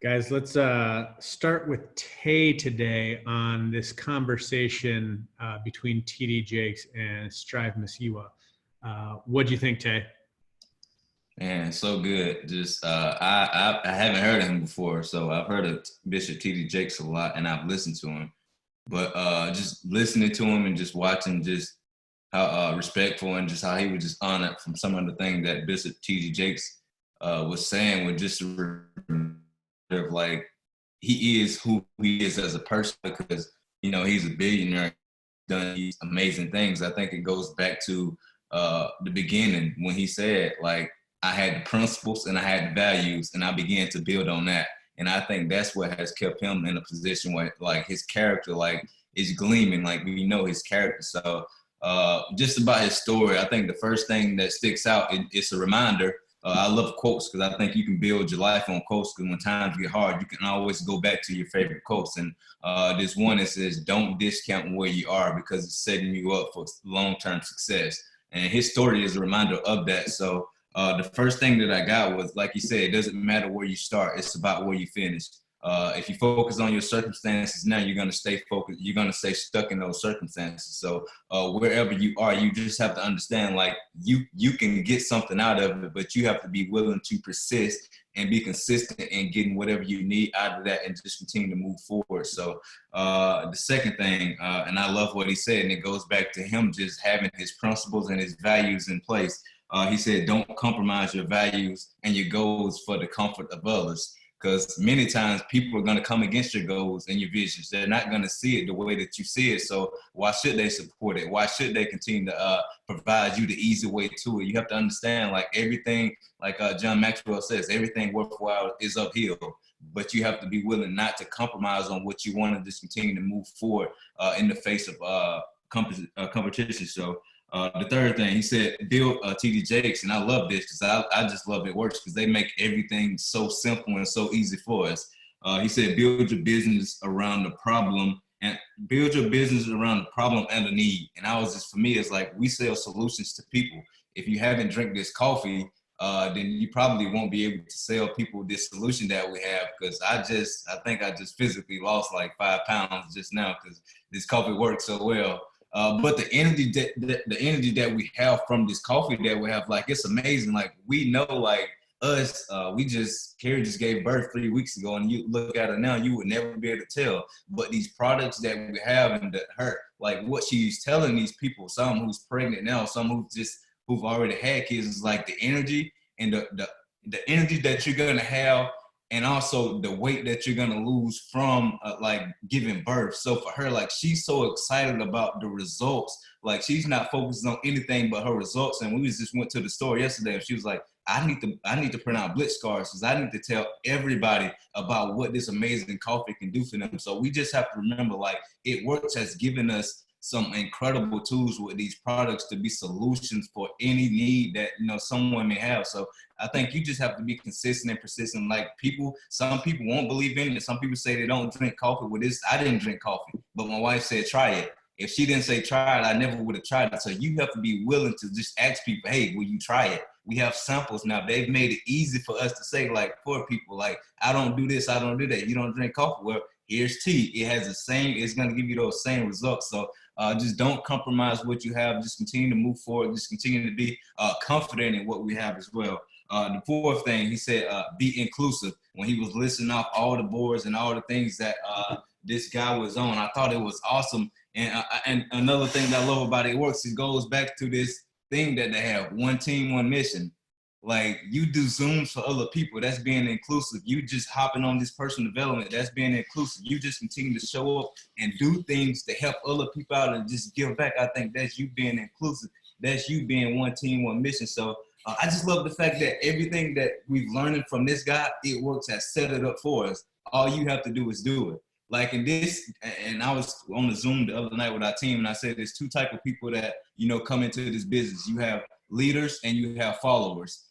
Guys, let's start with Tay today on this conversation between TD Jakes and Strive Masiyiwa. What do you think, Tay? Man, so good. Just I haven't heard of him before, so I've heard of Bishop TD Jakes a lot, and I've listened to him. But just listening to him and just watching just how respectful and just how he was just honored from some of the things that Bishop TD Jakes was saying, was just a reminder of like he is who he is as a person, because he's a billionaire, done these amazing things. I think it goes back to the beginning when he said, like, I had the principles and I had the values, and I began to build on that. And I think that's what has kept him in a position where, like, his character, like, is gleaming. Like, we know his character. So, just about his story, I think the first thing that sticks out, it's a reminder. I love quotes because I think you can build your life on quotes, because when times get hard, you can always go back to your favorite quotes. And this one, it says, "Don't discount where you are, because it's setting you up for long-term success." And his story is a reminder of that. So the first thing that I got was, like you said, it doesn't matter where you start. It's about where you finish. If you focus on your circumstances now, you're going to stay focused. You're going to stay stuck in those circumstances. So wherever you are, you just have to understand, like, you can get something out of it, but you have to be willing to persist and be consistent in getting whatever you need out of that, and just continue to move forward. So the second thing, and I love what he said, and it goes back to him just having his principles and his values in place. He said, "Don't compromise your values and your goals for the comfort of others." Because many times people are going to come against your goals and your visions. They're not going to see it the way that you see it. So why should they support it? Why should they continue to provide you the easy way to it? You have to understand, like, everything, like John Maxwell says, everything worthwhile is uphill. But you have to be willing not to compromise on what you want, to just continue to move forward in the face of competition. So the third thing, he said, build TD Jakes, and I love this because I just love it works, because they make everything so simple and so easy for us. He said, build your business around the problem, and build your business around the problem and the need. And I was just, for me, it's like, we sell solutions to people. If you haven't drank this coffee, then you probably won't be able to sell people this solution that we have. Because I think I just physically lost like 5 pounds just now because this coffee works so well. But the energy that we have from this coffee that we have, like, it's amazing. Like, we know, like, us, Carrie just gave birth 3 weeks ago, and you look at her now, you would never be able to tell. But these products that we have, and her, like, what she's telling these people, some who's pregnant now, some who've already had kids, is like the energy and the energy that you're gonna have, and also the weight that you're gonna lose from like giving birth. So for her, like, she's so excited about the results. Like, she's not focused on anything but her results. And we just went to the store yesterday, and she was like, I need to print out blitz cards, because I need to tell everybody about what this amazing coffee can do for them. So we just have to remember, like, It Works has given us some incredible tools with these products to be solutions for any need that someone may have. So I think you just have to be consistent and persistent. Like, some people won't believe in it. Some people say they don't drink coffee. With this, I didn't drink coffee, but my wife said try it. If she didn't say try it, I never would have tried it. So you have to be willing to just ask people, hey, will you try it? We have samples now. They've made it easy for us to say, like, for people, like, I don't do this, I don't do that. You don't drink coffee. Well, here's tea. It's going to give you those same results. So just don't compromise what you have. Just continue to move forward. Just continue to be confident in what we have as well. The fourth thing, he said, be inclusive. When he was listing off all the boards and all the things that this guy was on, I thought it was awesome. And another thing that I love about It Works, it goes back to this thing that they have: one team, one mission. Like, you do Zooms for other people, that's being inclusive. You just hopping on this personal development, that's being inclusive. You just continue to show up and do things to help other people out and just give back. I think that's you being inclusive. That's you being one team, one mission. So I just love the fact that everything that we've learned from this guy, It Works, has set it up for us. All you have to do is do it. Like, in this, and I was on the Zoom the other night with our team, and I said there's two type of people that come into this business. You have leaders and you have followers.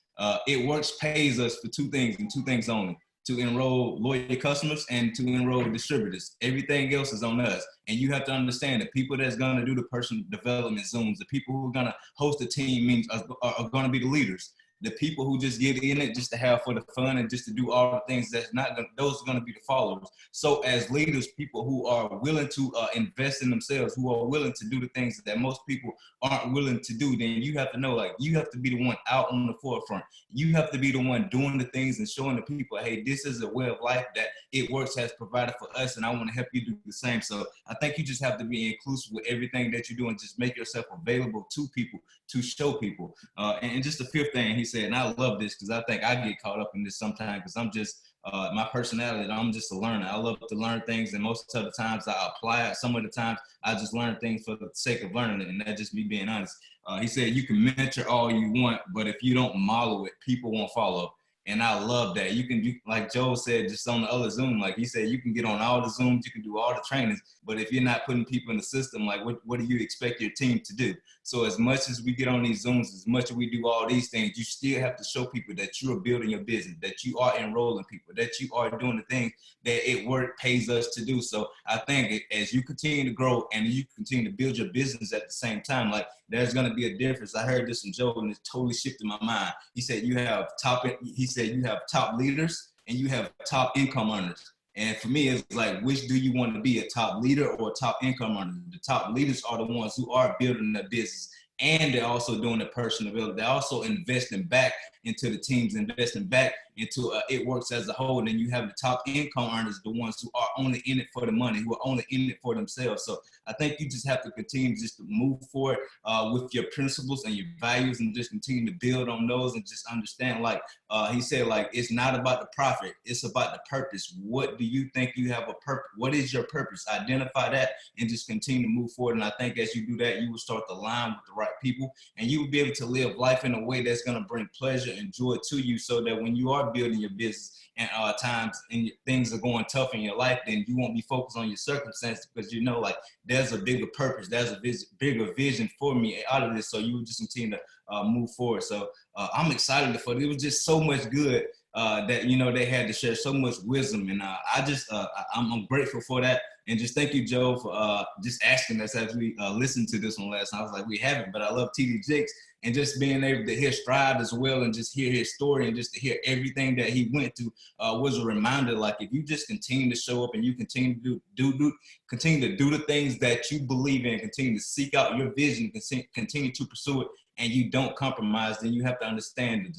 It Works pays us for two things, and two things only: to enroll loyal customers and to enroll distributors. Everything else is on us. And you have to understand that people that's going to do the personal development Zooms, the people who are going to host the team meetings are going to be the leaders. The people who just get in it just to have for the fun and just to do all the things that's not gonna, those are gonna be the followers. So as leaders, people who are willing to invest in themselves, who are willing to do the things that most people aren't willing to do, then you have to know, like, you have to be the one out on the forefront. You have to be the one doing the things and showing the people, hey, this is a way of life that It Works has provided for us, and I want to help you do the same. So I think you just have to be inclusive with everything that you do and just make yourself available to people, to show people. And just the fifth thing he said, and I love this because I think I get caught up in this sometimes because I'm just, my personality, I'm just a learner. I love to learn things, and most of the times I apply it. Some of the times I just learn things for the sake of learning it, and that just me being honest. He said, you can mentor all you want, but if you don't model it, people won't follow. And I love that. You can do, like Joe said, just on the other Zoom, like he said, you can get on all the Zooms, you can do all the trainings, but if you're not putting people in the system, like what do you expect your team to do? So as much as we get on these Zooms, as much as we do all these things, you still have to show people that you are building your business, that you are enrolling people, that you are doing the things that It Work pays us to do. So I think as you continue to grow and you continue to build your business at the same time, like there's going to be a difference. I heard this from Joe and it totally shifted my mind. He said you have top leaders and you have top income earners. And for me, it's like, which do you want to be, a top leader or a top income earner? The top leaders are the ones who are building their business, and they're also doing the personal development. They're also investing back into the teams, investing back into It Works as a whole. And then you have the top income earners, the ones who are only in it for the money, who are only in it for themselves. So I think you just have to continue just to move forward with your principles and your values, and just continue to build on those, and just understand, like he said, like, it's not about the profit, it's about the purpose. What do you think you have a purpose? What is your purpose? Identify that and just continue to move forward. And I think as you do that, you will start to align with the right people, and you will be able to live life in a way that's going to bring pleasure and joy to you, so that when you are building your business and times and things are going tough in your life, then you won't be focused on your circumstances, because you know, like, there's a bigger purpose, there's a bigger vision for me out of this. So you will just continue to move forward. So I'm excited for it. It was just so much good that, you know, they had to share so much wisdom, and I'm grateful for that. And just thank you, Joe, for just asking us as we listened to this one last night. I was like, we haven't, but I love TD Jakes, and just being able to hear Strive as well, and just hear his story, and just to hear everything that he went through was a reminder. Like, if you just continue to show up and you continue to continue to do the things that you believe in, continue to seek out your vision, continue to pursue it, and you don't compromise, then you have to understand the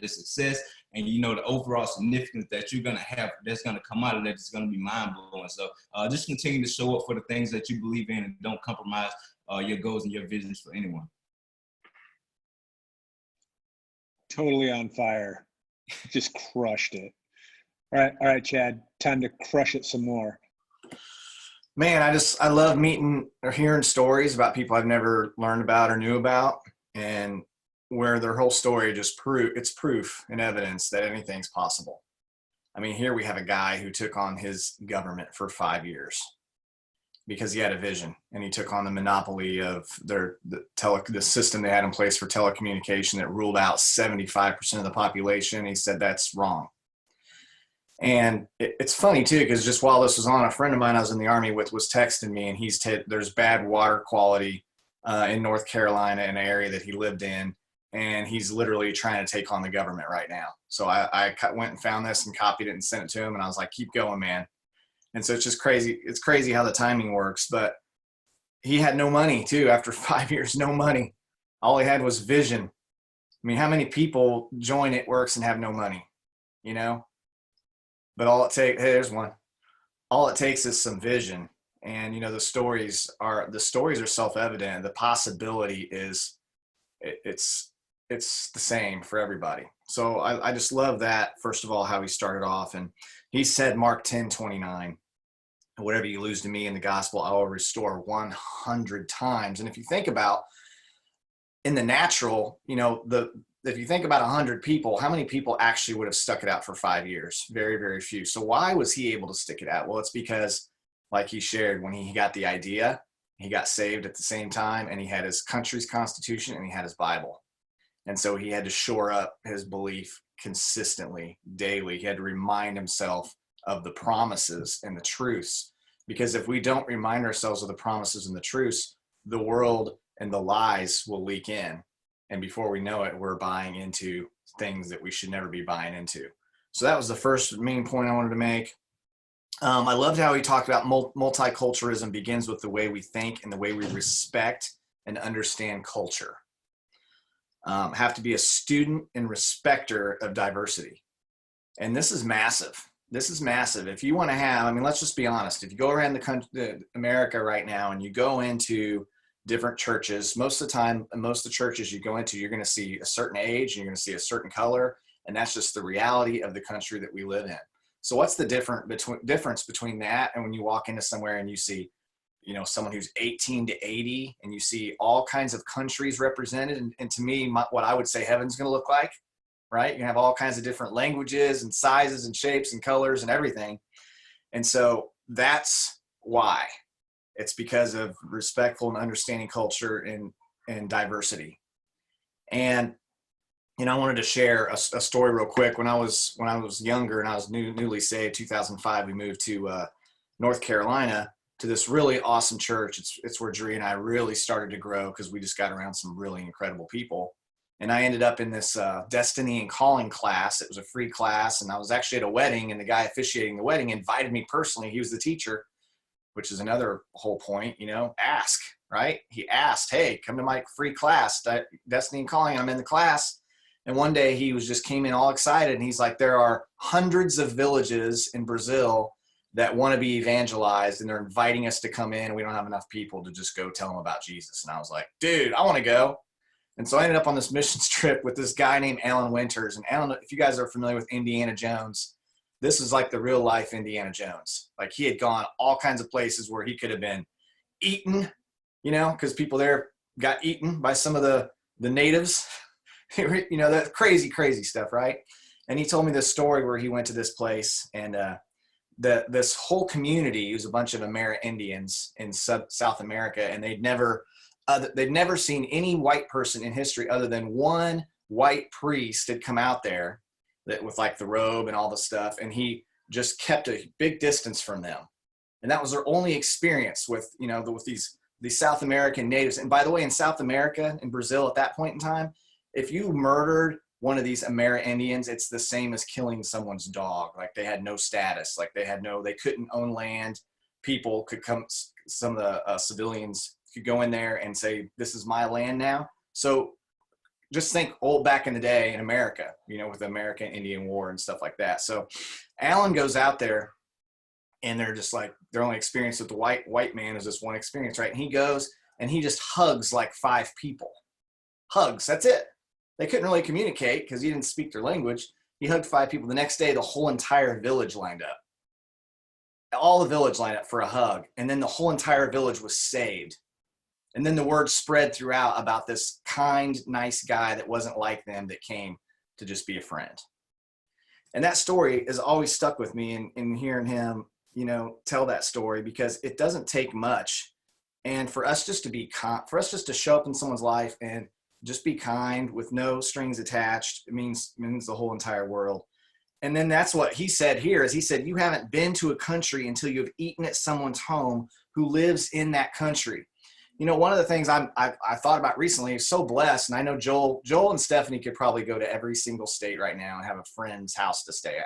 success and, you know, the overall significance that you're going to have, that's going to come out of that, is going to be mind-blowing. So just continue to show up for the things that you believe in, and don't compromise your goals and your visions for anyone. Totally on fire. Just crushed it. All right, Chad, time to crush it some more. Man, I love meeting or hearing stories about people I've never learned about or knew about, and where their whole story just it's proof and evidence that anything's possible. I mean, here we have a guy who took on his government for 5 years because he had a vision, and he took on the monopoly of the system they had in place for telecommunication that ruled out 75% of the population. He said that's wrong. And it's funny too, because just while this was on, a friend of mine I was in the Army with was texting me, and there's bad water quality in North Carolina, in an area that he lived in, and he's literally trying to take on the government right now. So I went and found this and copied it and sent it to him, and I was like, keep going, man. And so it's just crazy. It's crazy how the timing works. But he had no money too. After 5 years, no money. All he had was vision. I mean, how many people join It Works and have no money, you know? But there's one. All it takes is some vision. And, you know, the stories are self-evident. The possibility is it's the same for everybody. So I just love that, first of all, how he started off. And he said, Mark 10:29, whatever you lose to me in the gospel, I will restore 100 times. And if you think about in the natural, you know, if you think about 100 people, how many people actually would have stuck it out for 5 years? Very, very few. So why was he able to stick it out? Well, it's because, like he shared, when he got the idea, he got saved at the same time, and he had his country's constitution and he had his Bible. And so he had to shore up his belief consistently, daily. He had to remind himself of the promises and the truths, because if we don't remind ourselves of the promises and the truths, the world and the lies will leak in. And before we know it, we're buying into things that we should never be buying into. So that was the first main point I wanted to make. I loved how he talked about multiculturalism begins with the way we think and the way we respect and understand culture. Have to be a student and respecter of diversity. And this is massive. This is massive. If you want to have, I mean, let's just be honest. If you go around the country, America right now, and you go into different churches, most of the time, most of the churches you go into, you're going to see a certain age and you're going to see a certain color. And that's just the reality of the country that we live in. So what's the difference between that and when you walk into somewhere and you see, you know, someone who's 18 to 80 and you see all kinds of countries represented? And to me, what I would say heaven's going to look like, right? You have all kinds of different languages and sizes and shapes and colors and everything. And so that's why. It's because of respectful and understanding culture and diversity. And, you know, I wanted to share a story real quick. When I was younger and I was newly saved, 2005, we moved to North Carolina to this really awesome church. It's where Dree and I really started to grow because we just got around some really incredible people. And I ended up in this Destiny and Calling class. It was a free class, and I was actually at a wedding, and the guy officiating the wedding invited me personally. He was the teacher, which is another whole point, you know, ask, right? He asked, hey, come to my free class, Destiny and Calling. I'm in the class. And one day he came in all excited, and he's like, there are hundreds of villages in Brazil that want to be evangelized, and they're inviting us to come in, and we don't have enough people to just go tell them about Jesus. And I was like, dude, I want to go. And so I ended up on this missions trip with this guy named Alan Winters. And Alan, if you guys are familiar with Indiana Jones, this is like the real life Indiana Jones. Like, he had gone all kinds of places where he could have been eaten, you know, because people there got eaten by some of the natives, you know, that crazy, crazy stuff, right? And he told me this story where he went to this place, and this whole community was a bunch of Amerindians in South America, and they'd never seen any white person in history other than one white priest had come out there that with like the robe and all the stuff, and he just kept a big distance from them. And that was their only experience with, you know, with these South American natives. And by the way, in South America, in Brazil at that point in time, if you murdered one of these Amerindians, it's the same as killing someone's dog. Like, they had no status. Like, they couldn't own land. People could come, some of the civilians could go in there and say, this is my land now. So just think old back in the day in America, you know, with the American Indian War and stuff like that. So Alan goes out there, and they're just like, their only experience with the white man is this one experience, right? And he goes and he just hugs like 5 people. Hugs, that's it. They couldn't really communicate because he didn't speak their language. He hugged 5 people. The next day, the whole entire village lined up. All the village lined up for a hug. And then the whole entire village was saved. And then the word spread throughout about this kind, nice guy that wasn't like them, that came to just be a friend. And that story has always stuck with me, in hearing him, you know, tell that story, because it doesn't take much. And for us just to show up in someone's life and just be kind with no strings attached, it means the whole entire world. And then that's what he said here, is he said, you haven't been to a country until you've eaten at someone's home who lives in that country. You know, one of the things I thought about recently is so blessed, and I know Joel and Stephanie could probably go to every single state right now and have a friend's house to stay at,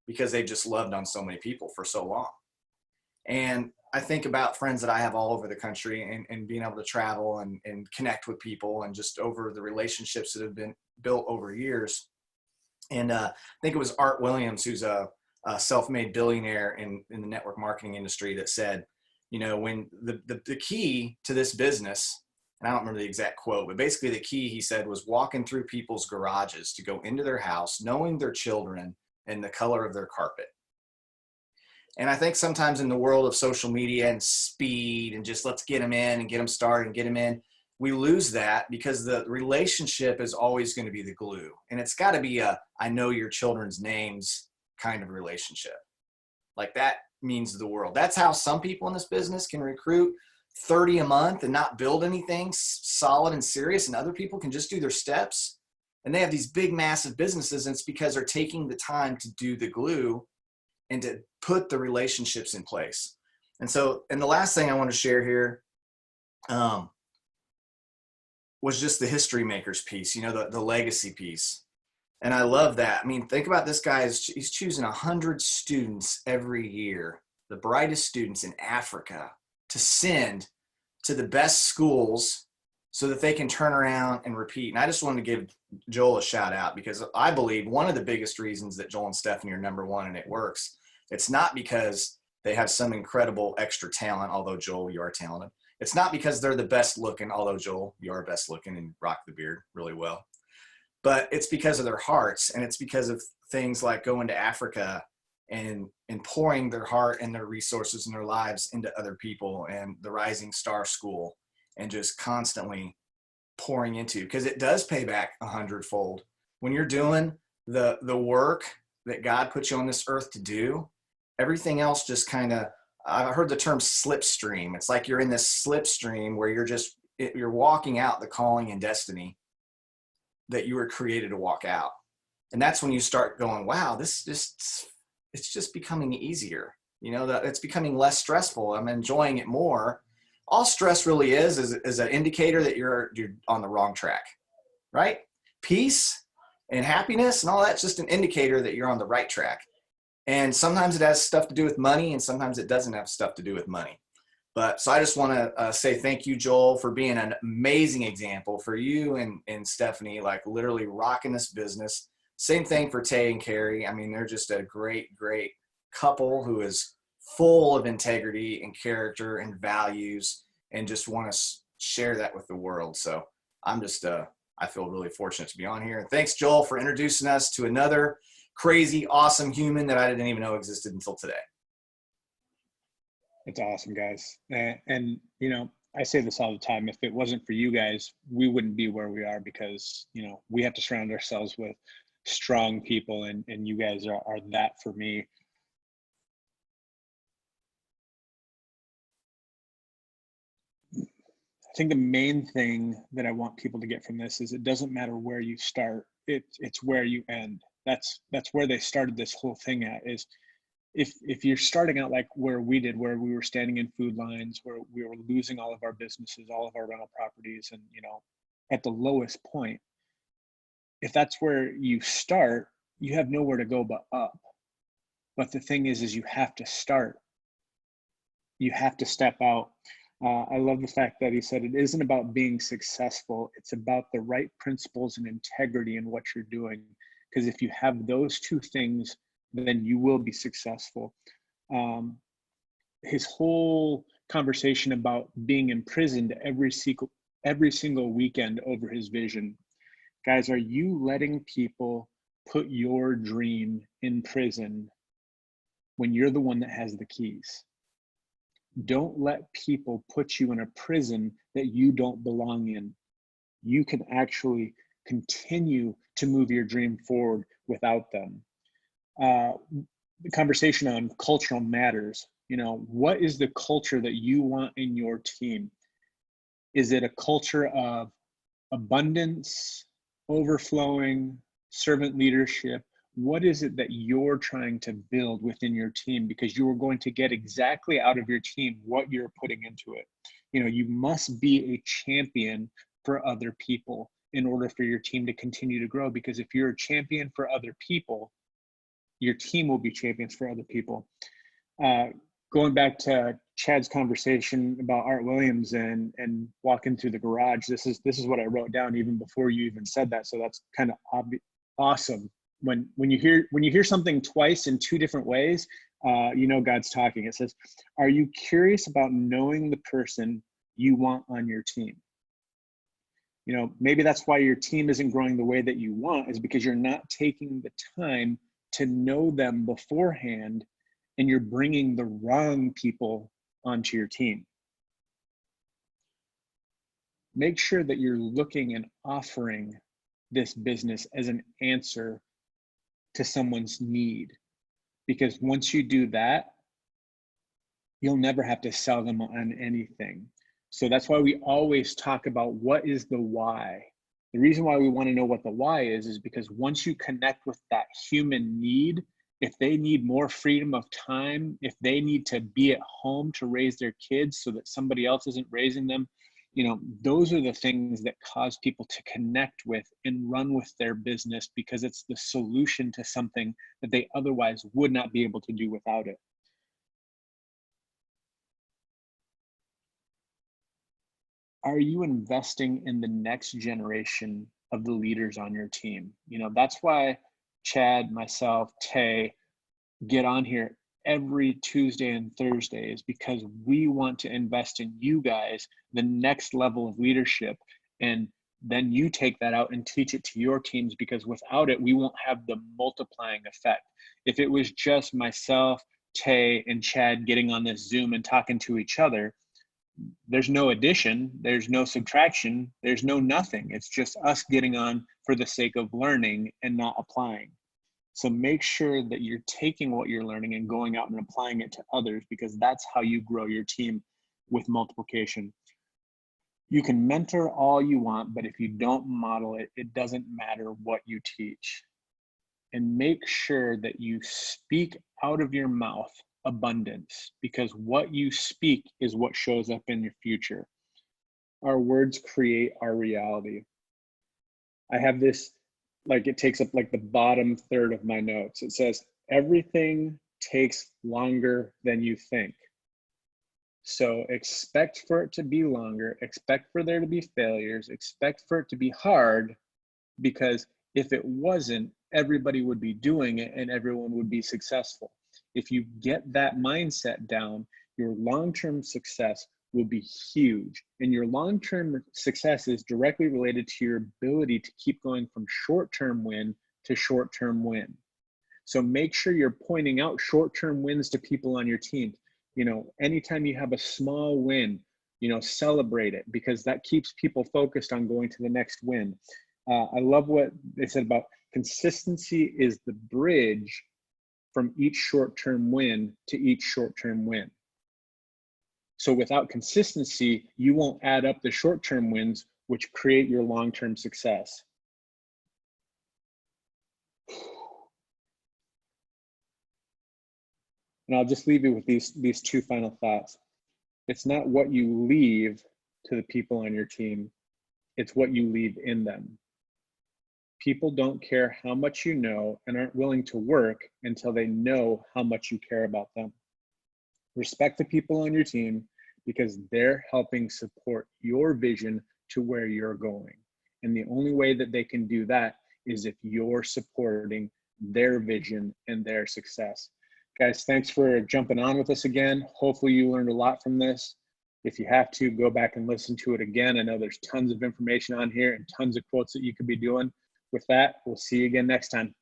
because they just loved on so many people for so long. And I think about friends that I have all over the country, and being able to travel and connect with people, and just over the relationships that have been built over years. And I think it was Art Williams, who's a self-made billionaire in the network marketing industry, that said, you know, when the key to this business, and I don't remember the exact quote, but basically the key, he said, was walking through people's garages to go into their house, knowing their children and the color of their carpet. And I think sometimes in the world of social media and speed and just let's get them in and get them started and get them in, we lose that, because the relationship is always going to be the glue. And it's got to be a, I know your children's names kind of relationship. Like, that means the world. That's how some people in this business can recruit 30 a month and not build anything solid and serious. And other people can just do their steps, and they have these big, massive businesses. And it's because they're taking the time to do the glue and to put the relationships in place. And so, and the last thing I want to share here, was just the history makers piece, you know, the legacy piece. And I love that. I mean, think about this guy. He's choosing 100 students every year, the brightest students in Africa, to send to the best schools so that they can turn around and repeat. And I just wanted to give Joel a shout out, because I believe one of the biggest reasons that Joel and Stephanie are number one and it works, it's not because they have some incredible extra talent, although Joel, you are talented. It's not because they're the best looking, although Joel, you are best looking and rock the beard really well. But it's because of their hearts, and it's because of things like going to Africa and pouring their heart and their resources and their lives into other people, and the Rising Star School, and just constantly pouring into, because it does pay back 100-fold. When you're doing the work that God put you on this earth to do, everything else just kind of, I've heard the term slipstream. It's like you're in this slipstream where you're walking out the calling and destiny that you were created to walk out. And that's when you start going, wow, it's just becoming easier. You know, that it's becoming less stressful. I'm enjoying it more. All stress really is an indicator that you're on the wrong track, right? Peace and happiness and all that's just an indicator that you're on the right track. And sometimes it has stuff to do with money, and sometimes it doesn't have stuff to do with money. But so I just want to say thank you, Joel, for being an amazing example for you and Stephanie, like literally rocking this business. Same thing for Tay and Carrie. I mean, they're just a great, great couple who is full of integrity and character and values, and just want to share that with the world. So I'm just, I feel really fortunate to be on here. And thanks, Joel, for introducing us to another crazy, awesome human that I didn't even know existed until today. It's awesome, guys. And, you know, I say this all the time. If it wasn't for you guys, we wouldn't be where we are, because, you know, we have to surround ourselves with strong people, and you guys are that for me. I think the main thing that I want people to get from this is it doesn't matter where you start. It's where you end. That's where they started this whole thing at, is if you're starting out like where we did, where we were standing in food lines, where we were losing all of our businesses, all of our rental properties, and, you know, at the lowest point, if that's where you start, you have nowhere to go but up. But the thing is you have to start. You have to step out. I love the fact that he said it isn't about being successful. It's about the right principles and integrity in what you're doing. Because if you have those two things, then you will be successful. His whole conversation about being imprisoned every single weekend over his vision. Guys, are you letting people put your dream in prison when you're the one that has the keys? Don't let people put you in a prison that you don't belong in. You can actually continue to move your dream forward without them. The conversation on cultural matters. You know, what is the culture that you want in your team? Is it a culture of abundance, overflowing, servant leadership? What is it that you're trying to build within your team? Because you are going to get exactly out of your team what you're putting into it. You know, you must be a champion for other people in order for your team to continue to grow. Because if you're a champion for other people, your team will be champions for other people. Going back to Chad's conversation about Art Williams and walking through the garage, this is what I wrote down even before you even said that. So that's kind of awesome. When you hear something twice in two different ways, you know God's talking. It says, "Are you curious about knowing the person you want on your team?" You know, maybe that's why your team isn't growing the way that you want, is because you're not taking the time to know them beforehand, and you're bringing the wrong people onto your team. Make sure that you're looking and offering this business as an answer to someone's need, because once you do that, you'll never have to sell them on anything. So that's why we always talk about what is the why. The reason why we want to know what the why is because once you connect with that human need, if they need more freedom of time, if they need to be at home to raise their kids so that somebody else isn't raising them, You know, those are the things that cause people to connect with and run with their business, because it's the solution to something that they otherwise would not be able to do without it. Are you investing in the next generation of the leaders on your team? You know, that's why Chad, myself, Tay get on here every Tuesday and Thursday, is because we want to invest in you guys, the next level of leadership. And then you take that out and teach it to your teams, because without it, we won't have the multiplying effect. If it was just myself, Tay, and Chad getting on this Zoom and talking to each other, there's no addition, there's no subtraction, there's no nothing. It's just us getting on for the sake of learning and not applying. So make sure that you're taking what you're learning and going out and applying it to others, because that's how you grow your team with multiplication. You can mentor all you want, but if you don't model it, it doesn't matter what you teach. And make sure that you speak out of your mouth abundance, because what you speak is what shows up in your future. Our words create our reality. I have this, like, it takes up like the bottom third of my notes. It says, everything takes longer than you think. So expect for it to be longer, expect for there to be failures, expect for it to be hard, because if it wasn't, everybody would be doing it and everyone would be successful. If you get that mindset down, your long-term success will be huge. And your long-term success is directly related to your ability to keep going from short-term win to short-term win. So make sure you're pointing out short-term wins to people on your team. You know, anytime you have a small win, you know, celebrate it, because that keeps people focused on going to the next win. I love what they said about consistency is the bridge from each short-term win to each short-term win. So without consistency, you won't add up the short-term wins, which create your long-term success. And I'll just leave you with these two final thoughts. It's not what you leave to the people on your team, it's what you leave in them. People don't care how much you know and aren't willing to work until they know how much you care about them. Respect the people on your team, because they're helping support your vision to where you're going. And the only way that they can do that is if you're supporting their vision and their success. Guys, thanks for jumping on with us again. Hopefully you learned a lot from this. If you have to, go back and listen to it again. I know there's tons of information on here and tons of quotes that you could be doing. With that, we'll see you again next time.